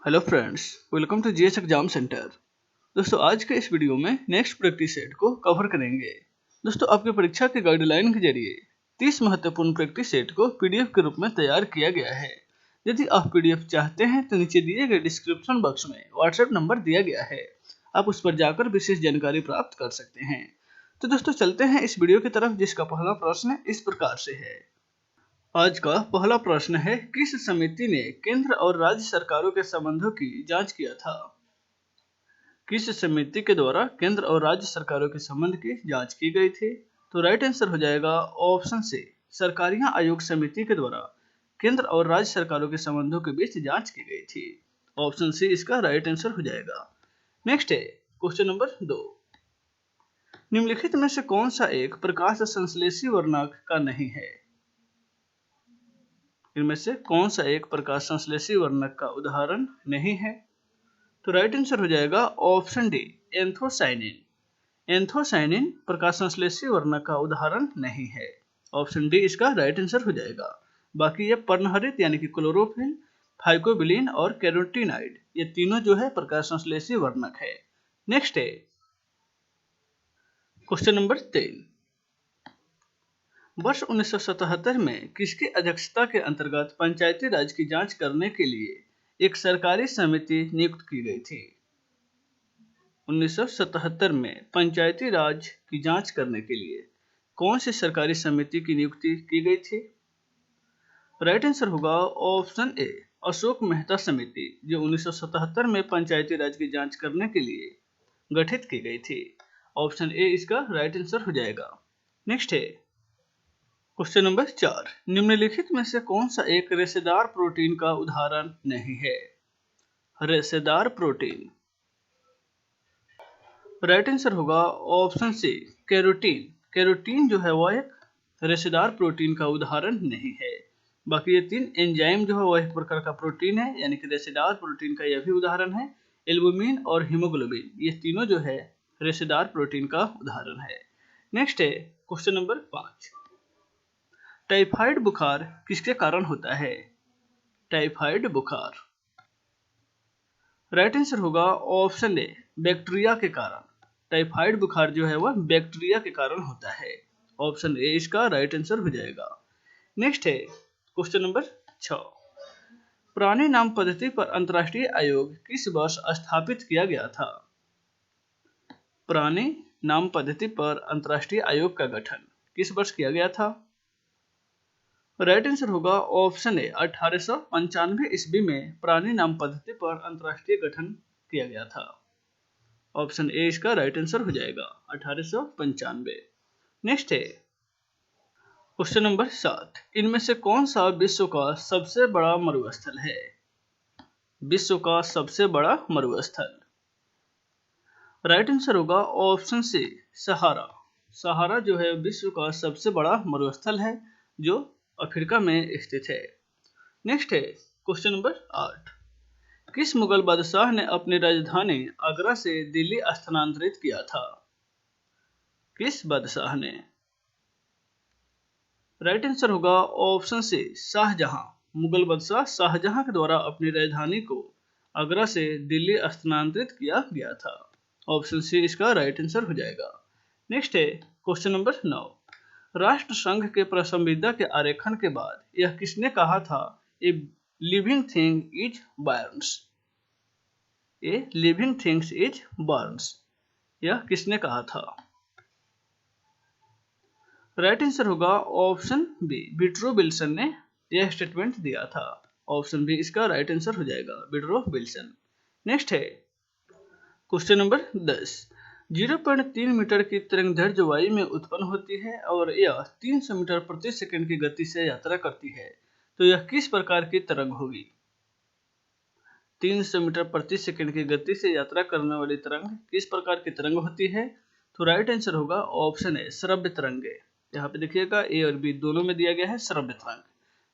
Hello friends, welcome to GS exam centre. दोस्तों, आज के इस वीडियो में नेक्स्ट प्रैक्टिस सेट को कवर करेंगे। दोस्तों, आपकी परीक्षा के गाइडलाइन के जरिए 30 महत्वपूर्ण प्रैक्टिस सेट को पीडीएफ के रूप में तैयार किया गया है। यदि आप पीडीएफ चाहते हैं तो नीचे दिए गए डिस्क्रिप्शन बॉक्स में व्हाट्सएप नंबर दिया गया है, आप उस पर जाकर विशेष जानकारी प्राप्त कर सकते हैं। तो दोस्तों, चलते हैं इस वीडियो की तरफ, जिसका पहला प्रश्न इस प्रकार से है। आज का पहला प्रश्न है, किस समिति ने केंद्र और राज्य सरकारों के संबंधों की जांच किया था? किस समिति के द्वारा केंद्र और राज्य सरकारों के संबंध की जांच की गई थी? तो राइट आंसर हो जाएगा ऑप्शन सी, सरकारिया आयोग समिति के द्वारा केंद्र और राज्य सरकारों के संबंधों के बीच जांच की गई थी। ऑप्शन सी इसका राइट आंसर हो जाएगा। नेक्स्ट है क्वेश्चन नंबर 2। निम्नलिखित में से कौन सा एक प्रकाश संश्लेषी वर्णक का नहीं है? इनमें से कौन सा एक प्रकाश संश्लेषी वर्णक का उदाहरण नहीं है? तो राइट आंसर हो जाएगा ऑप्शन डी, एंथोसाइनिन। एंथोसाइनिन प्रकाश संश्लेषी वर्णक का उदाहरण नहीं है। ऑप्शन डी इसका राइट आंसर हो जाएगा। बाकी ये पर्णहरित यानी कि क्लोरोफिल, फाइकोबिलिन और कैरोटीनाइड, ये तीनों जो है प्रकाश संश्लेषी वर्णक है। नेक्स्ट है क्वेश्चन नंबर 3। वर्ष 1977 में किसकी अध्यक्षता के अंतर्गत पंचायती राज की जांच करने के लिए एक सरकारी समिति नियुक्त की गई थी? 1977 में पंचायती राज की जांच करने के लिए कौन सी सरकारी समिति की नियुक्ति की गई थी? राइट आंसर होगा ऑप्शन ए, अशोक मेहता समिति, जो 1977 में पंचायती राज की जांच करने के लिए गठित की गई थी। ऑप्शन ए इसका राइट आंसर हो जाएगा। नेक्स्ट है क्वेश्चन नंबर 4। निम्नलिखित में से कौन सा एक रेशेदार प्रोटीन का उदाहरण नहीं है? रेशेदार प्रोटीन। राइट आंसर होगा ऑप्शन सी, कैरोटीन। कैरोटीन जो है वह एक रेशेदार प्रोटीन का उदाहरण नहीं है। बाकी ये तीन एंजाइम जो है वह एक प्रकार का प्रोटीन है, यानी कि रेशेदार प्रोटीन का यह भी उदाहरण है। एल्बुमिन और हीमोग्लोबिन, ये तीनों जो है रेशेदार प्रोटीन का उदाहरण है। नेक्स्ट है क्वेश्चन नंबर 5। टाइफाइड बुखार किसके कारण होता है? टाइफाइड बुखार। राइट आंसर होगा ऑप्शन ए, बैक्टीरिया के कारण। टाइफाइड बुखार जो है वह बैक्टीरिया के कारण होता है। ऑप्शन ए इसका राइट आंसर हो जाएगा। नेक्स्ट है क्वेश्चन नंबर 6। पुराने नाम पद्धति पर अंतर्राष्ट्रीय आयोग किस वर्ष स्थापित किया गया था? पुराने नाम पद्धति पर अंतर्राष्ट्रीय आयोग का गठन किस वर्ष किया गया था? राइट आंसर होगा ऑप्शन ए, 1895 ईस्वी में पुरानी नाम पद्धति पर अंतर्राष्ट्रीय गठन किया गया था। ऑप्शन ए इसका राइट आंसर हो जाएगा, 1895। नेक्स्ट है क्वेश्चन नंबर 7। इनमें से कौन सा विश्व का सबसे बड़ा मरुस्थल है? विश्व का सबसे बड़ा मरुस्थल। राइट आंसर होगा ऑप्शन सी, सहारा। सहारा जो है विश्व का सबसे बड़ा मरुस्थल है, जो अफ्रीका में स्थित है। नेक्स्ट है क्वेश्चन नंबर 8। किस मुगल बादशाह ने अपनी राजधानी आगरा से दिल्ली स्थानांतरित किया था? किस बादशाह ने? राइट आंसर होगा ऑप्शन सी, शाहजहां। मुगल बादशाह शाहजहां के द्वारा अपनी राजधानी को आगरा से दिल्ली स्थानांतरित किया गया था। ऑप्शन सी इसका राइट आंसर हो जाएगा। नेक्स्ट है क्वेश्चन नंबर 9। राष्ट्रसंघ के संविदा के आरेखन के बाद यह किसने कहा था, a living thing is borns? A living things is borns, यह किसने कहा था? राइट आंसर होगा ऑप्शन बी, विड्रो विल्सन ने यह स्टेटमेंट दिया था। ऑप्शन बी इसका राइट आंसर हो जाएगा, विड्रो विल्सन। नेक्स्ट है क्वेश्चन नंबर 10। 0.3 मीटर की तरंगदैर्घ्य वायु में उत्पन्न होती है और यह 300 मीटर प्रति सेकंड की गति से यात्रा करती है, तो यह किस प्रकार की तरंग होगी? 300 मीटर प्रति सेकंड की गति से यात्रा करने वाली तरंग किस प्रकार की तरंग होती है? तो राइट आंसर होगा ऑप्शन ए, श्रव्य तरंगे। यहाँ पे देखिएगा ए और बी दोनों में दिया गया है श्रव्य तरंग,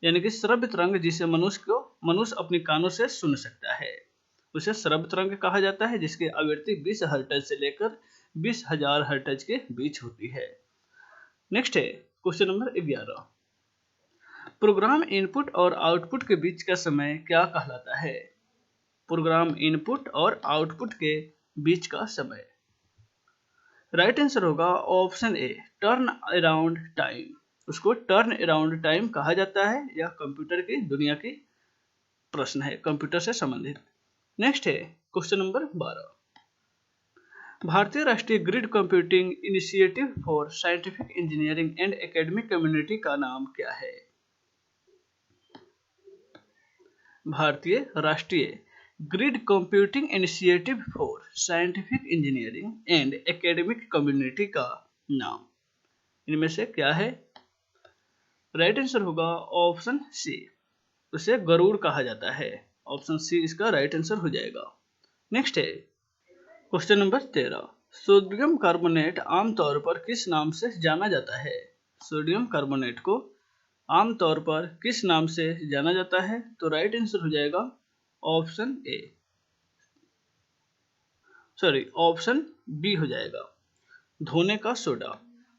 यानी कि श्रव्य तरंग जिसे मनुष्य अपने कानों से सुन सकता है, उसे श्रव्य तरंग कहा जाता है, जिसकी आवृत्ति 20 हर्ट्ज से लेकर 20,000 हर्ट्ज के बीच होती है। नेक्स्ट है क्वेश्चन नंबर 11। प्रोग्राम इनपुट और आउटपुट के बीच का समय क्या कहलाता है? प्रोग्राम इनपुट और आउटपुट के बीच का समय। राइट आंसर होगा option A, turn around time. उसको टर्न अराउंड टाइम कहा जाता है। यह कंप्यूटर की दुनिया की प्रश्न है, कंप्यूटर से संबंधित। नेक्स्ट है क्वेश्चन नंबर 12। भारतीय राष्ट्रीय grid computing initiative for scientific engineering and academic community का नाम क्या है? भारतीय राष्ट्रीय grid computing initiative for scientific engineering and academic community का नाम इनमें से क्या है? राइट आंसर होगा ऑप्शन सी, उसे गरुड़ कहा जाता है। ऑप्शन सी इसका राइट आंसर हो जाएगा। नेक्स्ट है क्वेश्चन नंबर 13। सोडियम कार्बोनेट आमतौर पर किस नाम से जाना जाता है? सोडियम कार्बोनेट को आमतौर पर किस नाम से जाना जाता है? तो राइट आंसर हो जाएगा ऑप्शन ए, ऑप्शन बी हो जाएगा, धोने का सोडा।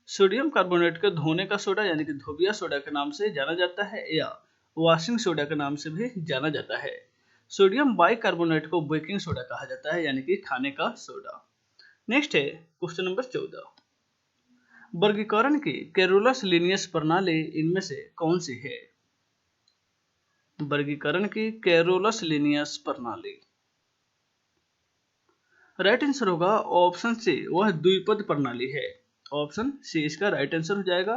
सोडियम कार्बोनेट को धोने का सोडा यानी कि धोबिया सोडा के नाम से जाना जाता है या वॉशिंग सोडा के नाम से भी जाना जाता है। सोडियम बाइकार्बोनेट को बेकिंग सोडा कहा जाता है यानी कि खाने का सोडा। नेक्स्ट है क्वेश्चन नंबर 14। वर्गीकरण की कैरोलस लिनियस प्रणाली इनमें से कौन सी है? वर्गीकरण की कैरोलस लिनियस प्रणाली। राइट आंसर होगा ऑप्शन सी, वह द्विपद प्रणाली है। ऑप्शन सी इसका राइट आंसर हो जाएगा।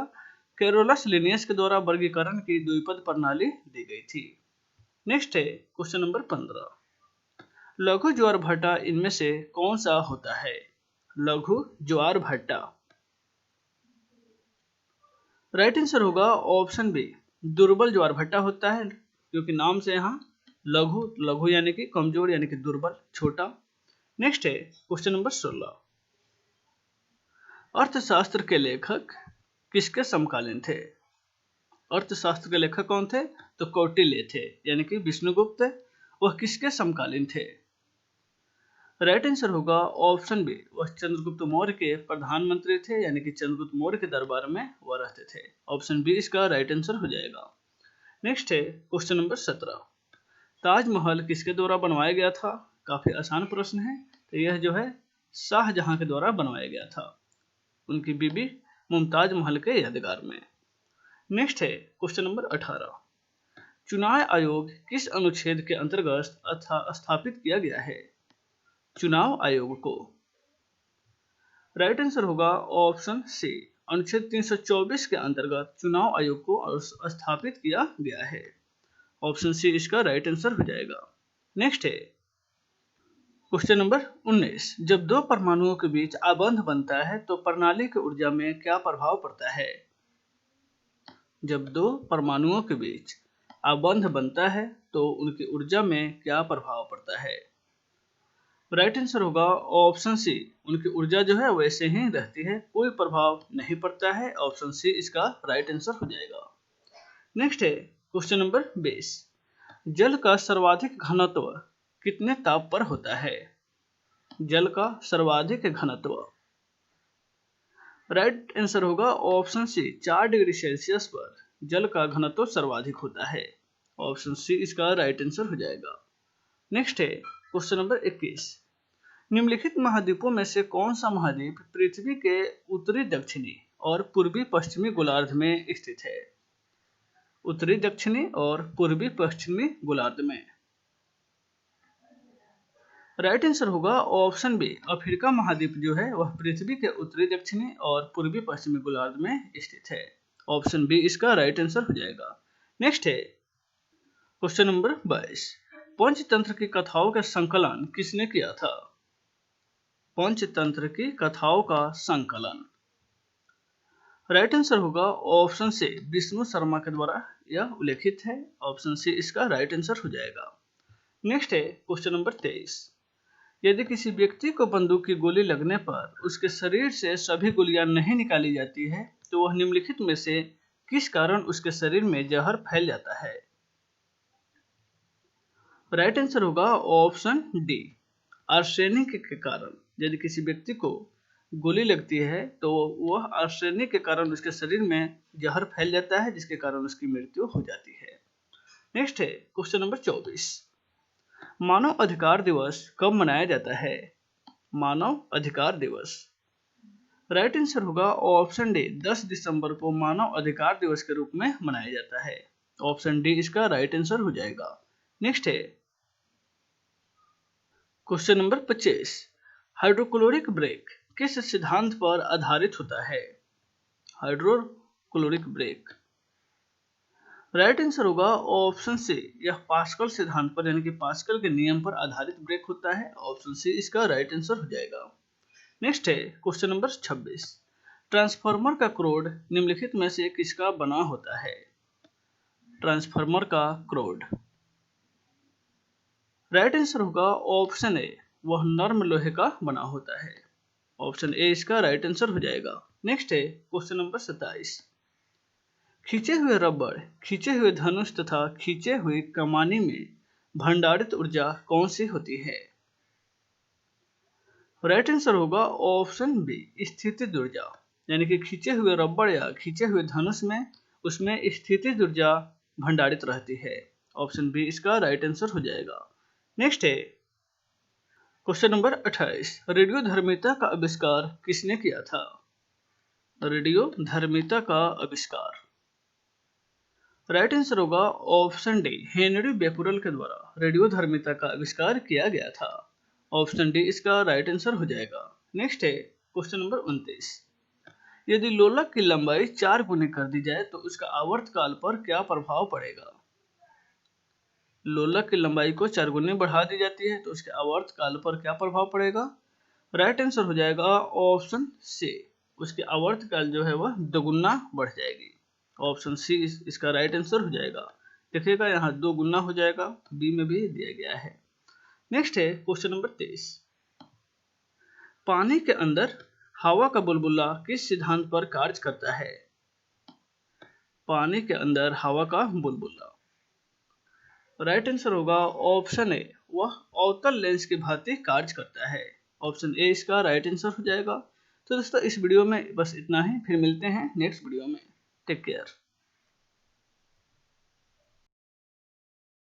कैरोलस लिनियस के द्वारा वर्गीकरण की द्विपद प्रणाली दी गई थी। नेक्स्ट है क्वेश्चन नंबर 15। लघु ज्वार भाटा इनमें से कौन सा होता है? लघु ज्वार भाटा। राइट आंसर होगा ऑप्शन बी, दुर्बल ज्वार भाटा होता है, क्योंकि नाम से यहाँ लघु, लघु यानी कि कमजोर यानी कि दुर्बल, छोटा। नेक्स्ट है क्वेश्चन नंबर 16। अर्थशास्त्र के लेखक किसके समकालीन थे? अर्थशास्त्र के लेखक कौन थे? तो कौटिल्य थे यानी कि विष्णुगुप्त। वह किसके समकालीन थे? राइट आंसर होगा ऑप्शन बी, वह चंद्रगुप्त मौर्य के प्रधानमंत्री थे यानी कि चंद्रगुप्त मौर्य के दरबार में वह रहते थे। ऑप्शन बी इसका राइट आंसर हो जाएगा। नेक्स्ट है क्वेश्चन नंबर 17। ताजमहल किसके द्वारा बनवाया गया था? काफी आसान प्रश्न है। तो यह जो है शाहजहां के द्वारा बनवाया गया था, उनकी बीबी मुमताज महल के यादगार में। नेक्स्ट है क्वेश्चन नंबर 18। चुनाव आयोग किस अनुच्छेद के अंतर्गत स्थापित किया गया है? चुनाव आयोग को। राइट आंसर होगा ऑप्शन सी, अनुच्छेद 324 के अंतर्गत चुनाव आयोग को स्थापित किया गया है। ऑप्शन सी इसका राइट आंसर हो जाएगा। नेक्स्ट है क्वेश्चन नंबर 19। जब दो परमाणुओं के बीच आबंध बनता है तो प्रणाली की ऊर्जा में क्या प्रभाव पड़ता है? जब दो परमाणुओं के बीच आबंध बनता है तो उनकी ऊर्जा में क्या प्रभाव पड़ता है? राइट आंसर होगा ऑप्शन सी, उनकी ऊर्जा जो है वैसे ही रहती है, कोई प्रभाव नहीं पड़ता है। ऑप्शन सी इसका राइट आंसर हो जाएगा। नेक्स्ट है क्वेश्चन नंबर 20। जल का सर्वाधिक घनत्व कितने ताप पर होता है? जल का सर्वाधिक घनत्व। राइट आंसर होगा ऑप्शन सी, 4 डिग्री सेल्सियस पर जल का घनत्व सर्वाधिक होता है। ऑप्शन सी इसका राइट आंसर हो जाएगा। नेक्स्ट है क्वेश्चन नंबर 21। निम्नलिखित महाद्वीपों में से कौन सा महाद्वीप पृथ्वी के उत्तरी दक्षिणी और पूर्वी पश्चिमी गोलार्ध में स्थित है? उत्तरी दक्षिणी और पूर्वी पश्चिमी गोलार्ध में। राइट आंसर होगा ऑप्शन बी, अफ्रीका महाद्वीप जो है वह पृथ्वी के उत्तरी दक्षिणी और पूर्वी पश्चिमी गोलार्ध में स्थित है। ऑप्शन बी इसका राइट आंसर हो जाएगा। नेक्स्ट है क्वेश्चन नंबर 22। पंचतंत्र की कथाओं का संकलन किसने किया था? पंचतंत्र की कथाओं का संकलन। राइट आंसर होगा ऑप्शन सी, विष्णु शर्मा के द्वारा यह उल्लेखित है। ऑप्शन सी इसका राइट आंसर हो जाएगा। नेक्स्ट है क्वेश्चन नंबर 23। यदि किसी व्यक्ति को बंदूक की गोली लगने पर उसके शरीर से सभी गोलियां नहीं निकाली जाती है तो वह निम्नलिखित में से किस कारण उसके शरीर में जहर फैल जाता है? राइट आंसर होगा ऑप्शन डी, आर्सेनिक के कारण। यदि किसी व्यक्ति को गोली लगती है तो वह आर्सेनिक के कारण उसके शरीर में जहर फैल जाता है, जिसके कारण उसकी मृत्यु हो जाती है। नेक्स्ट है क्वेश्चन नंबर 24। मानव अधिकार दिवस कब मनाया जाता है? मानव अधिकार दिवस। राइट आंसर होगा ऑप्शन डी, 10 दिसंबर को मानव अधिकार दिवस के रूप में मनाया जाता है। ऑप्शन डी इसका राइट आंसर हो जाएगा। नेक्स्ट है क्वेश्चन नंबर 25। हाइड्रोक्लोरिक ब्रेक किस सिद्धांत पर आधारित होता है? Hydraulic brake. राइट आंसर होगा ऑप्शन सी, यह पास्कल सिद्धांत पर यानी कि पास्कल के नियम पर आधारित ब्रेक होता है। ऑप्शन सी इसका राइट आंसर हो जाएगा। नेक्स्ट है क्वेश्चन नंबर 26। ट्रांसफार्मर का क्रोड निम्नलिखित में से किसका बना होता है? ट्रांसफार्मर का क्रोड। राइट आंसर होगा ऑप्शन ए, वह नर्म लोहे का बना होता है। ऑप्शन ए इसका राइट आंसर हो जाएगा। नेक्स्ट है क्वेश्चन नंबर 27। खींचे हुए रबड़, खींचे हुए धनुष तथा खींचे हुए कमानी में भंडारित ऊर्जा कौन सी होती है? राइट आंसर होगा ऑप्शन बी, स्थितिज ऊर्जा। यानी कि खींचे हुए रबड़ या खींचे हुए धनुष में उसमें स्थितिज ऊर्जा भंडारित रहती है। ऑप्शन बी इसका राइट आंसर हो जाएगा। नेक्स्ट है क्वेश्चन नंबर 28। रेडियोधर्मिता का आविष्कार किसने किया था? रेडियोधर्मिता का आविष्कार। राइट आंसर होगा ऑप्शन डी, हेनरी बेकुरल के द्वारा रेडियोधर्मिता का आविष्कार किया गया था। ऑप्शन डी इसका राइट आंसर हो जाएगा। नेक्स्ट है क्वेश्चन नंबर 29। यदि लोलक की लंबाई 4 गुनी कर दी जाए तो उसका आवर्तकाल पर क्या प्रभाव पड़ेगा? लोलक की लंबाई को 4 गुनी बढ़ा दी जाती है तो उसके आवर्तकाल पर क्या प्रभाव पड़ेगा? राइट आंसर हो जाएगा ऑप्शन सी, उसकी आवर्तकाल जो है वह दोगुना बढ़ जाएगी। ऑप्शन सी इसका राइट आंसर हो जाएगा। देखिएगा यहाँ 2 गुना हो जाएगा, बी में भी दिया गया है। नेक्स्ट है क्वेश्चन नंबर 23। पानी के अंदर हवा का बुलबुला किस सिद्धांत पर कार्य करता है? पानी के अंदर हवा का बुलबुला। राइट आंसर होगा ऑप्शन ए, वह अवतल लेंस की भांति कार्य करता है। ऑप्शन ए इसका राइट आंसर हो जाएगा। तो दोस्तों इस वीडियो में बस इतना ही, फिर मिलते हैं नेक्स्ट वीडियो में। Take care.